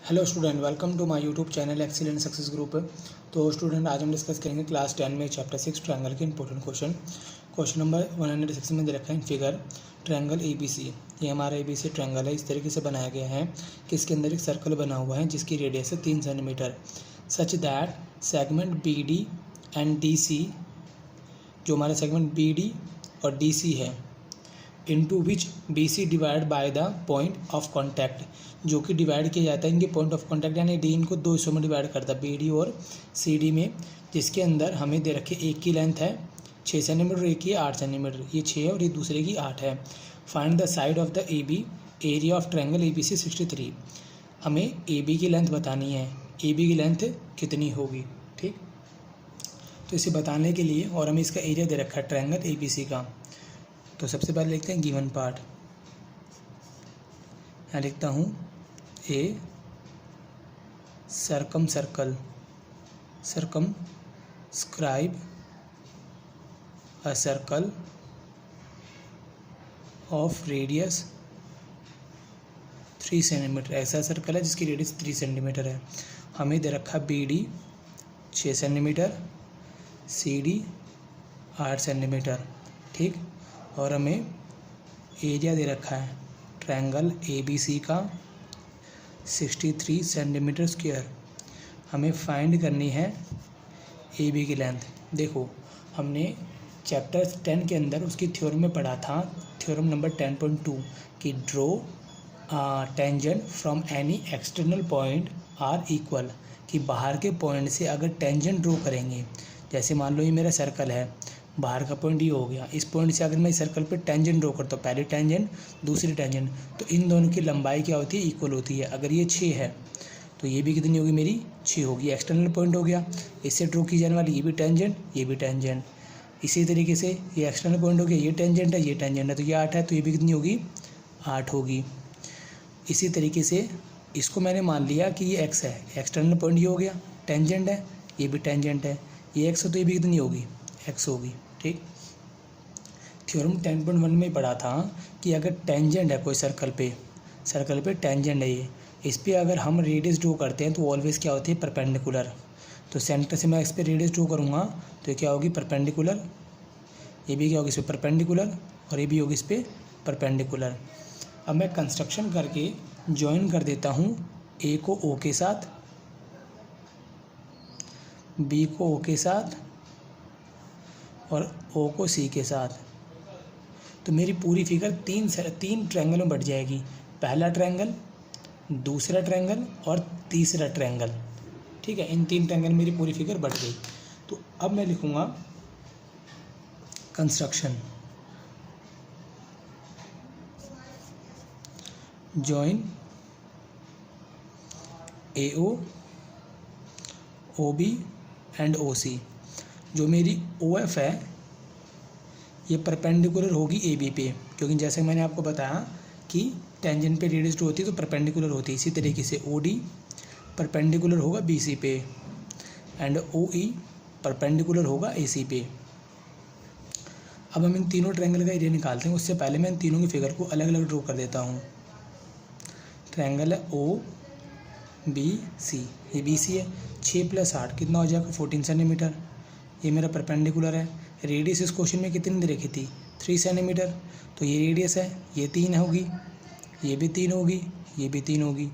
Hello student, welcome to my YouTube channel excellent success group. तो student, आज हम discuss करेंगे क्लास 10 में चैप्टर 6 ट्रायंगल के इंपॉर्टेंट क्वेश्चन नंबर 106 में दे रखा है फिगर ट्रायंगल ABC। ये हमारा ABC ट्रायंगल है। इस तरीके से बनाया गया है कि इसके अंदर एक सर्कल बना हुआ है जिसकी रेडियस है 3 centimetre, such that segment BD and DC, जो हमारा सेगमेंट BD और DC है, into which BC divide by the point of contact, जो कि डिवाइड किया जाता है इनके पॉइंट ऑफ कॉन्टैक्ट, यानी D इनको दो हिस्सों में डिवाइड करता है, BD और CD में, जिसके अंदर हमें दे रखे एक की लेंथ है 6 सेंटीमीटर, एक की 8 सेंटीमीटर, ये 6 है और ये दूसरे की 8 है। Find the side of the AB, area of triangle ABC 63। हमें AB की लेंथ बतानी है, AB की लेंथ कितनी होगी, ठीक। तो इसे बताने के लिए, और हमें इसका एरिया दे रखा है ट्रायंगल ABC का, तो सबसे पहले लिखते हैं गिवन पार्ट। यहाँ लिखता हूँ a circumscribe a circle of radius 3 centimetre. ऐसा सर्कल है जिसकी रेडियस 3 सेंटीमीटर है। हमें दे रखा BD 6 सेंटीमीटर, CD 8 सेंटीमीटर, ठीक। और हमें एरिया दे रखा है ट्रायंगल ABC का 63 सेंटीमीटर स्क्वायर। हमें फाइंड करनी है AB की लेंथ। देखो, हमने चैप्टर 10 के अंदर उसकी थ्योरम में पढ़ा था, थ्योरम नंबर 10.2, कि draw tangent from any external point are equal, कि बाहर के पॉइंट से अगर टेंजेंट ड्रॉ करेंगे, जैसे मान लो ये मेरा सर्कल है, बाहर का पॉइंट ये हो गया, इस पॉइंट से अगर मैं इस सर्कल पे टेंजेंट ड्रॉ करता हूँ, पहले टेंजेंट दूसरी टेंजेंट, तो इन दोनों की लंबाई क्या होती है, इक्वल होती है। अगर ये 6 है तो ये भी कितनी होगी, मेरी 6 होगी। एक्सटर्नल पॉइंट हो गया, इससे ड्रॉ की जाने वाली ये भी टेंजेंट, ये भी टेंजेंट। इसी तरीके से ये एक्सटर्नल पॉइंट हो गया, ये टेंजेंट है, ये टेंजेंट है, तो ये 8 है, तो ये भी कितनी होगी, 8 होगी। इसी तरीके से इसको मैंने मान लिया कि ये x है, एक्सटर्नल पॉइंट ये हो गया, टेंजेंट है, ये भी टेंजेंट है, ये x है, तो ये भी कितनी होगी, x होगी, ठीक। थ्योरम 10.1 में पढ़ा था कि अगर टेंजेंट है कोई सर्कल पे टेंजेंट है ये, इस पर अगर हम रेडियस ड्रॉ करते हैं तो ऑलवेज क्या होती है, परपेंडिकुलर। तो सेंटर से मैं इस पर रेडियस ड्रॉ करूँगा तो ये क्या होगी, परपेंडिकुलर। ये भी क्या होगी, इस पर परपेंडिकुलर, और ये भी होगी इस पर परपेंडिकुलर। अब मैं कंस्ट्रक्शन करके ज्वाइन कर देता हूँ A को O के साथ, B को O के साथ और O को C के साथ, तो मेरी पूरी फिगर तीन ट्रायंगल में बट जाएगी। पहला ट्रायंगल, दूसरा ट्रायंगल और तीसरा ट्रायंगल, ठीक है। इन 3 ट्रायंगल मेरी पूरी फिगर बट गई। तो अब मैं लिखूँगा construction, join AO OB and OC। जो मेरी OF है ये परपेंडिकुलर होगी AB पे, क्योंकि जैसे मैंने आपको बताया कि टेंजेंट पे रेडियस जो होती है तो परपेंडिकुलर होती है। इसी तरीके से OD परपेंडिकुलर होगा BC पे एंड OE परपेंडिकुलर होगा AC पे। अब हम इन तीनों ट्रायंगल का एरिया निकालते हैं। उससे पहले मैं इन तीनों की फिगर को अलग अलग ड्रॉ कर देता हूँ। ट्रायंगल है OBC, ये BC है, 6 + 8 कितना हो जाएगा, 14 सेंटीमीटर। ये मेरा परपेंडिकुलर है। रेडियस इस क्वेश्चन में कितनी दे रखी थी, 3 सेंटीमीटर, तो ये रेडियस है, ये 3 होगी, ये भी 3 होगी, ये भी 3 होगी।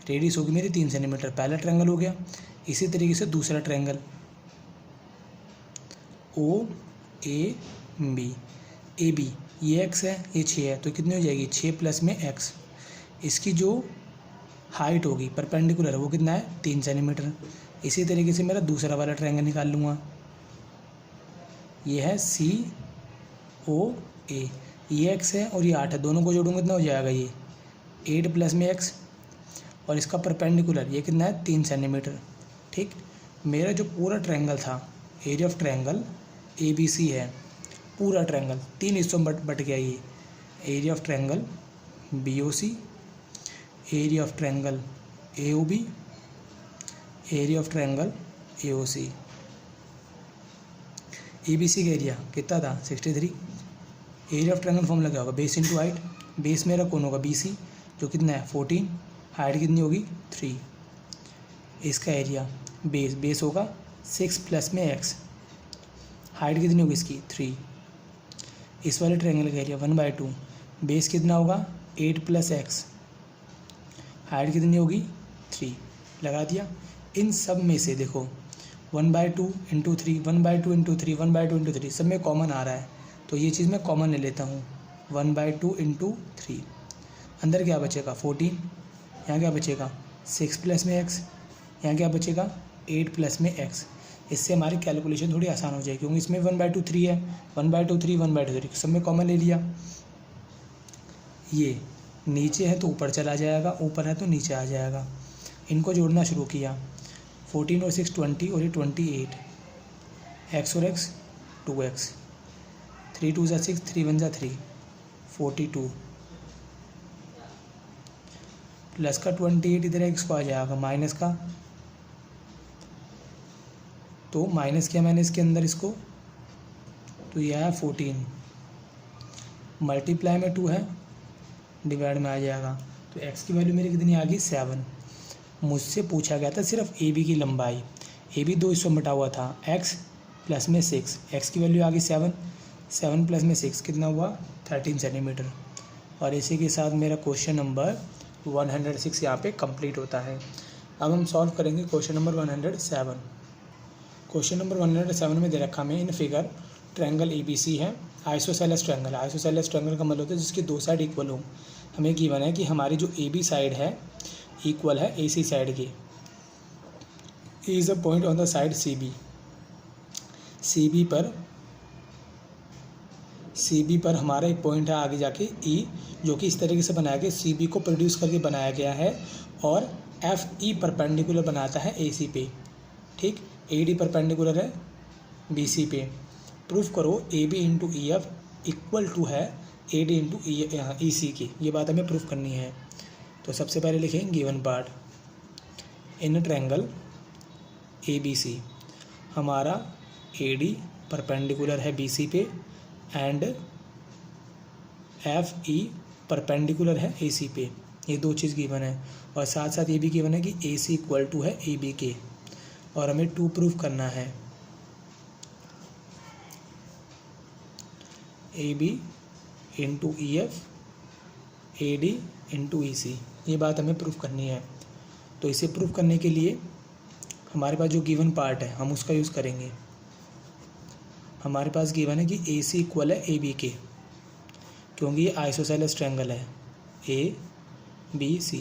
रेडियस होगी मेरी 3 सेंटीमीटर। पहला ट्रायंगल हो गया। इसी तरीके से दूसरा ट्रायंगल OAB, AB ये x है, ये 6 है, तो कितनी हो जाएगी, 6 प्लस में x। इसकी जो हाइट होगी परपेंडिकुलर है वो कितना है, 3 सेंटीमीटर। इसी तरीके से मेरा दूसरा वाला ट्रायंगल निकाल लूँगा। ये है COA, ये x है और ये 8 है, दोनों को जोड़ूंगा कितना हो जाएगा, ये 8 प्लस में x, और इसका परपेंडिकुलर ये कितना है, 3 सेंटीमीटर, ठीक। मेरा जो पूरा ट्रायंगल था, एरिया ऑफ ट्रायंगल ABC है, पूरा ट्रायंगल 3 हिस्सों में बट गया। ये area of triangle BOC, area of triangle AOB, area of triangle AOC। ABC का एरिया कितना था, 63। एरिया ऑफ ट्रायंगल फॉर्मूला क्या होगा, बेस इंटू हाइट। बेस मेरा कौन होगा, BC, जो कितना है 14, हाइट कितनी होगी 3, इसका एरिया बेस होगा 6 प्लस में x, हाइट कितनी होगी इसकी 3, इस वाले ट्रायंगल का एरिया 1/2, बेस कितना होगा 8 प्लस x, हाइट कितनी होगी 3, लगा दिया। इन सब में से देखो 1/2 इंटू 3, 1/2 इंटू 3, 1/2 इंटू 3 सब में कॉमन आ रहा है, तो ये चीज़ मैं कॉमन ले लेता हूँ। 1/2 इंटू 3, अंदर क्या बचेगा 14, यहाँ क्या बचेगा 6 प्लस में x, यहाँ क्या बचेगा 8 प्लस में x। इससे हमारी कैलकुलेशन थोड़ी आसान हो जाएगी, क्योंकि इसमें 1/2 3 है, 1/2 3, 1/2 3 सब में कॉमन ले लिया। ये नीचे है तो ऊपर चला जाएगा, ऊपर है तो नीचे आ जाएगा। इनको जोड़ना शुरू किया, 14 और 6 20 और ये 28, x और x 2x, 3 2 ज़ा 6, 3 1 ज़ा 3, 42 प्लस का 28 इधर x को आ जाएगा माइनस का, तो माइनस किया मैंने इसके अंदर इसको, तो यह है 14, मल्टीप्लाई में 2 है, डिवाइड में आ जाएगा, तो x की वैल्यू मेरी कितनी आ गई 7। मुझसे पूछा गया था सिर्फ ए बी की लंबाई, ए बी 2 हिस्सों में बटा हुआ था, x प्लस में 6, x की वैल्यू आ गई 7, 7 प्लस में 6 कितना हुआ 13 सेंटीमीटर। और इसी के साथ मेरा क्वेश्चन नंबर 106 यहाँ पे कंप्लीट होता है। अब हम सॉल्व करेंगे क्वेश्चन नंबर 107। क्वेश्चन नंबर 107 में दे रखा हमें इन फिगर ट्रायंगल ABC है, आइसोसेलेस ट्रायंगल। आइसोसेलेस ट्रायंगल का मतलब होता है जिसकी दो साइड इक्वल हो। हमें गिवन है कि हमारी जो AB साइड है इक्वल है AC साइड की। E is a point on the side CB। CB पर हमारा एक पॉइंट है आगे जाके E, जो कि इस तरीके से बनाया गया, CB को प्रोड्यूस करके बनाया गया है, और FE परपेंडिकुलर बनाता है AC पे, ठीक। AD परपेंडिकुलर है BC पे। प्रूफ करो AB into EF equal to है AD इंटू EC की, ये बात हमें प्रूफ करनी है। तो सबसे पहले लिखेंगे given part, in triangle ABC हमारा AD परपेंडिकुलर है BC पे एंड FE परपेंडिकुलर है AC पे, ये दो चीज़ गिवन है। और साथ साथ ये भी गिवन है कि AC इक्वल टू है AB के, और हमें 2 प्रूफ करना है, AB into EF AD into EC, ये बात हमें प्रूफ करनी है। तो इसे प्रूफ करने के लिए हमारे पास जो गिवन पार्ट है हम उसका यूज़ करेंगे। हमारे पास गिवन है कि AC इक्वल है AB के, क्योंकि ये आइसोसेलेस ट्रायंगल है ABC।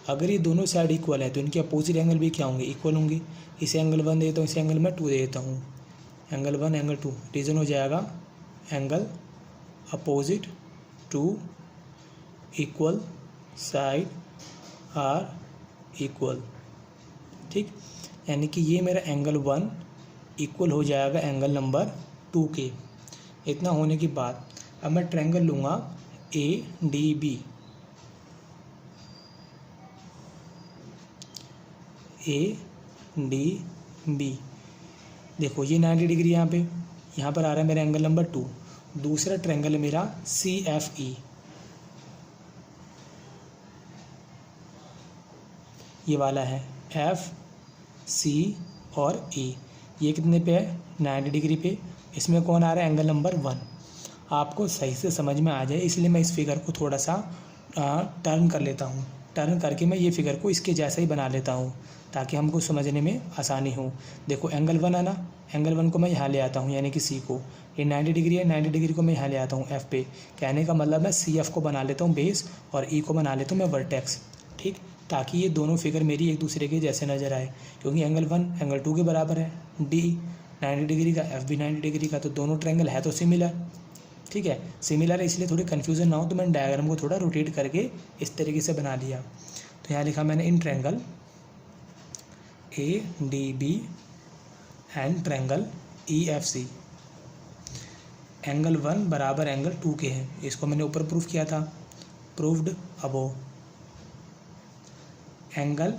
अगर ये दोनों साइड इक्वल है तो इनके अपोजिट एंगल भी क्या होंगे, इक्वल होंगे। इसे एंगल 1 देता हूँ, इसे एंगल मैं 2 दे देता हूँ, एंगल 1 एंगल 2, रीजन हो जाएगा angle opposite to equal side are equal, ठीक। यानी कि ये मेरा एंगल 1 इक्वल हो जाएगा एंगल नंबर 2 के। इतना होने के बाद अब मैं ट्रायंगल लूँगा ADB, ADB। देखो ये 90 डिग्री यहाँ पर आ रहा है मेरा एंगल नंबर 2। दूसरा ट्रायंगल है मेरा CFE, ये वाला है FC और E, ये कितने पे है 90 डिग्री पे। इसमें कौन आ रहा है एंगल नंबर 1। आपको सही से समझ में आ जाए इसलिए मैं इस फिगर को थोड़ा सा टर्न कर लेता हूँ, टर्न करके मैं ये फिगर को इसके जैसा ही बना लेता हूँ ताकि हमको समझने में आसानी हो। देखो एंगल 1 है ना, एंगल 1 को मैं यहाँ ले आता हूँ यानी कि C को, ये 90 डिग्री है, 90 डिग्री को मैं यहाँ ले आता हूँ F पे। कहने का मतलब मैं CF को बना लेता हूँ बेस और E को बना लेता हूँ मैं वर्टेक्स, ठीक, ताकि ये दोनों फिगर मेरी एक दूसरे के जैसे नज़र आए। क्योंकि एंगल 1 एंगल 2 के बराबर है, D 90 डिग्री का, F भी 90 डिग्री का, तो दोनों ट्रायंगल है तो सिमिलर, ठीक है। सिमिलर है इसलिए थोड़ी कन्फ्यूज़न ना हो तो मैंने डायग्राम को थोड़ा रोटेट करके इस तरीके से बना लिया। तो यहाँ लिखा मैंने in triangle ADB and triangle EFC angle 1 बराबर एंगल 2 के हैं। इसको मैंने ऊपर प्रूफ किया था, proved above. Angle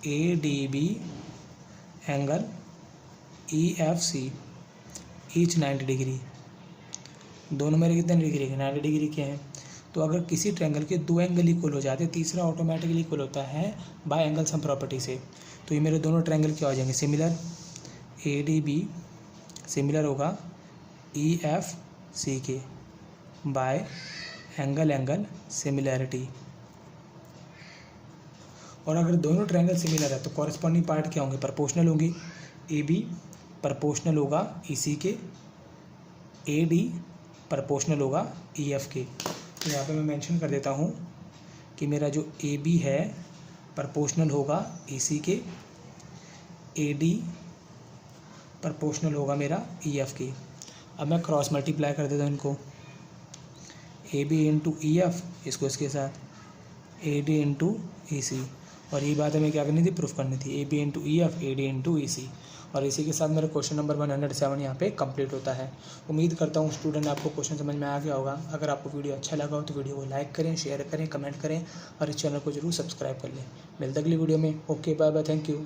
ADB angle EFC each 90 degree, दोनों मेरे कितने डिग्री के 90 डिग्री के हैं। तो अगर किसी ट्रायंगल के दो एंगल इक्वल हो जाते, तीसरा ऑटोमेटिकली इक्वल होता है बाय एंगल सम प्रॉपर्टी से। तो ये मेरे दोनों ट्रायंगल क्या हो जाएंगे, similar. A D B similar होगा ई एफ सी के बाय एंगल सिमिलैरिटी। और अगर दोनों ट्रायंगल सिमिलर है तो कॉरेस्पॉन्डिंग पार्ट क्या होंगे, प्रोपोर्शनल होंगे। ए बी प्रोपोर्शनल होगा ई सी के, ए डी प्रोपोर्शनल होगा ई एफ के। तो यहाँ पे मैं मेंशन कर देता हूँ कि मेरा जो ए बी है प्रोपोर्शनल होगा ई सी के, ए डी प्रोपोर्शनल होगा मेरा ई एफ के। अब मैं क्रॉस मल्टीप्लाई कर देता हूँ इनको, A B into E F, इसको इसके साथ ए डी इंटू ई सी। और ये बात हमें क्या करनी थी, प्रूफ करनी थी, A B into E F, A D into E C. और इसी के साथ मेरा क्वेश्चन नंबर 107 यहाँ पे कंप्लीट होता है। उम्मीद करता हूँ स्टूडेंट आपको क्वेश्चन समझ में आ गया होगा। अगर आपको वीडियो अच्छा लगा हो तो वीडियो को लाइक करें, शेयर करें, कमेंट करें और इस चैनल को जरूर सब्सक्राइब कर लें। मिलते अगली वीडियो में। Okay, bye bye, thank you.